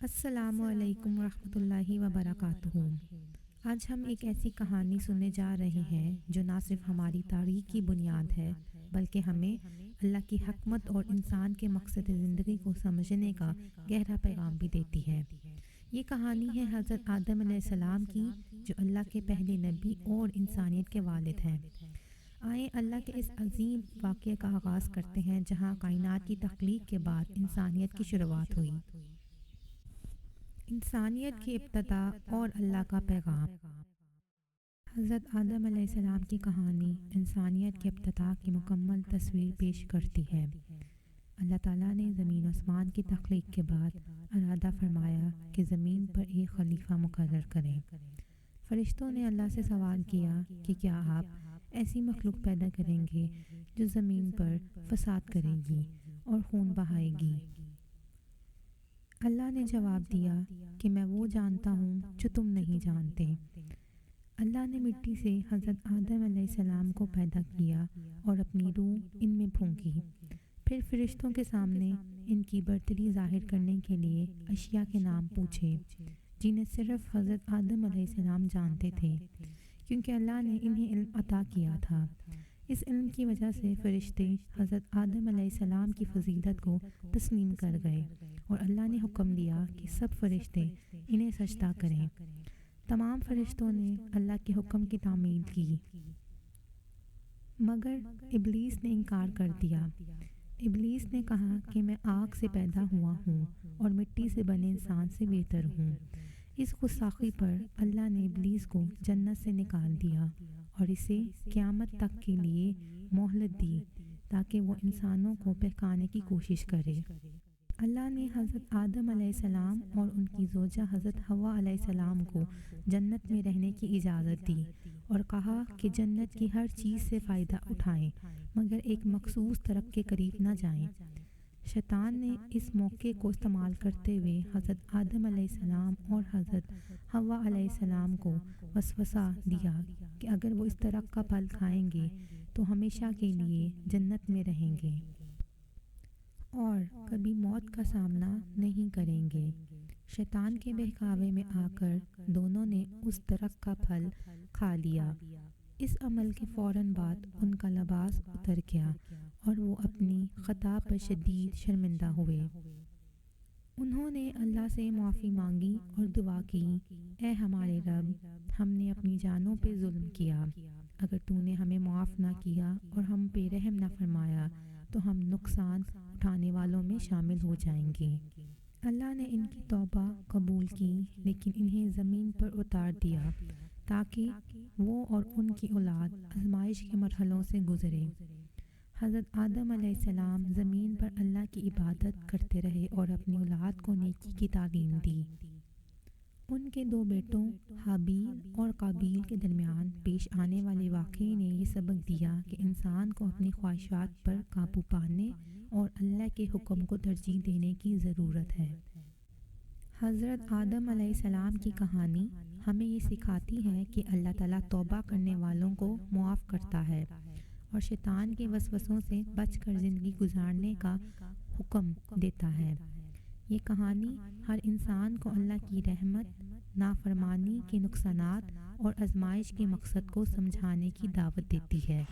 السلام علیکم ورحمۃ اللہ وبرکاتہ۔ آج ہم ایک ایسی کہانی سننے جا رہے ہیں جو نہ صرف ہماری تاریخ کی بنیاد ہے بلکہ ہمیں اللہ کی حکمت اور انسان کے مقصد زندگی کو سمجھنے کا گہرا پیغام بھی دیتی ہے۔ یہ کہانی ہے حضرت آدم علیہ السلام کی، جو اللہ کے پہلے نبی اور انسانیت کے والد ہیں۔ آئیں اللہ کے اس عظیم واقعے کا آغاز کرتے ہیں جہاں کائنات کی تخلیق کے بعد انسانیت کی شروعات ہوئی۔ انسانیت کی ابتدا اور اللہ کا پیغام۔ حضرت آدم علیہ السلام کی کہانی انسانیت کی ابتدا کی مکمل تصویر پیش کرتی ہے۔ اللہ تعالیٰ نے زمین و آسمان کی تخلیق کے بعد ارادہ فرمایا کہ زمین پر ایک خلیفہ مقرر کریں۔ فرشتوں نے اللہ سے سوال کیا کہ کیا آپ ایسی مخلوق پیدا کریں گے جو زمین پر فساد کرے گی اور خون بہائے گی؟ اللہ نے جواب دیا کہ میں وہ جانتا ہوں جو تم نہیں جانتے۔ اللہ نے مٹی سے حضرت آدم علیہ السلام کو پیدا کیا اور اپنی روح ان میں پھونکی۔ پھر فرشتوں کے سامنے ان کی برتری ظاہر کرنے کے لیے اشیاء کے نام پوچھے جنہیں صرف حضرت آدم علیہ السلام جانتے تھے، کیونکہ اللہ نے انہیں علم عطا کیا تھا۔ اس علم کی وجہ سے فرشتے حضرت آدم علیہ السلام کی فضیلت کو تسلیم کر گئے اور اللہ نے حکم دیا کہ سب فرشتے انہیں سجدہ کریں۔ تمام فرشتوں نے اللہ کے حکم کی تعمیل کی، مگر ابلیس نے انکار کر دیا۔ ابلیس نے کہا کہ میں آگ سے پیدا ہوا ہوں اور مٹی سے بنے انسان سے بہتر ہوں۔ اس گستاخی پر اللہ نے ابلیس کو جنت سے نکال دیا اور اسے قیامت تک کے لیے مہلت دی تاکہ وہ انسانوں کو بہکانے کی کوشش کرے۔ اللہ نے حضرت آدم علیہ السلام اور ان کی زوجہ حضرت حوا علیہ السلام کو جنت میں رہنے کی اجازت دی اور کہا کہ جنت کی ہر چیز سے فائدہ اٹھائیں مگر ایک مخصوص درخت کے قریب نہ جائیں۔ شیطان نے اس موقع کو استعمال کرتے ہوئے حضرت آدم علیہ السلام اور حضرت حوا علیہ السلام کو وسوسہ دیا کہ اگر وہ اس درخت کا پھل کھائیں گے تو ہمیشہ کے لیے جنت میں رہیں گے اور کبھی موت کا سامنا نہیں کریں گے۔ شیطان کے بہکاوے میں آ کر دونوں نے اس درخت کا پھل کھا لیا۔ اس عمل کے فوراً بعد ان کا لباس اتر گیا اور وہ اپنی خطا پر شدید شرمندہ ہوئے۔ انہوں نے اللہ سے معافی مانگی اور دعا کی، اے ہمارے رب، ہم نے اپنی جانوں پہ ظلم کیا۔ اگر تو نے ہمیں معاف نہ کیا اور ہم پہ رحم نہ فرمایا تو ہم نقصان اٹھانے والوں میں شامل ہو جائیں گے۔ اللہ نے ان کی توبہ قبول کی لیکن انہیں زمین پر اتار دیا تاکہ وہ اور ان کی اولاد آزمائش کے مرحلوں سے گزرے۔ حضرت آدم علیہ السلام زمین پر اللہ کی عبادت کرتے رہے اور اپنی اولاد کو نیکی کی تعلیم دی۔ ان کے دو بیٹوں حابیل اور قابیل کے درمیان پیش آنے والے واقعے نے یہ سبق دیا کہ انسان کو اپنی خواہشات پر قابو پانے اور اللہ کے حکم کو ترجیح دینے کی ضرورت ہے۔ حضرت آدم علیہ السلام کی کہانی ہمیں یہ سکھاتی ہے کہ اللہ تعالیٰ توبہ کرنے والوں کو معاف کرتا ہے اور شیطان کے وسوسوں سے بچ کر زندگی گزارنے کا حکم دیتا ہے۔ یہ کہانی ہر انسان کو اللہ کی رحمت، نافرمانی کے نقصانات اور آزمائش کے مقصد کو سمجھانے کی دعوت دیتی ہے۔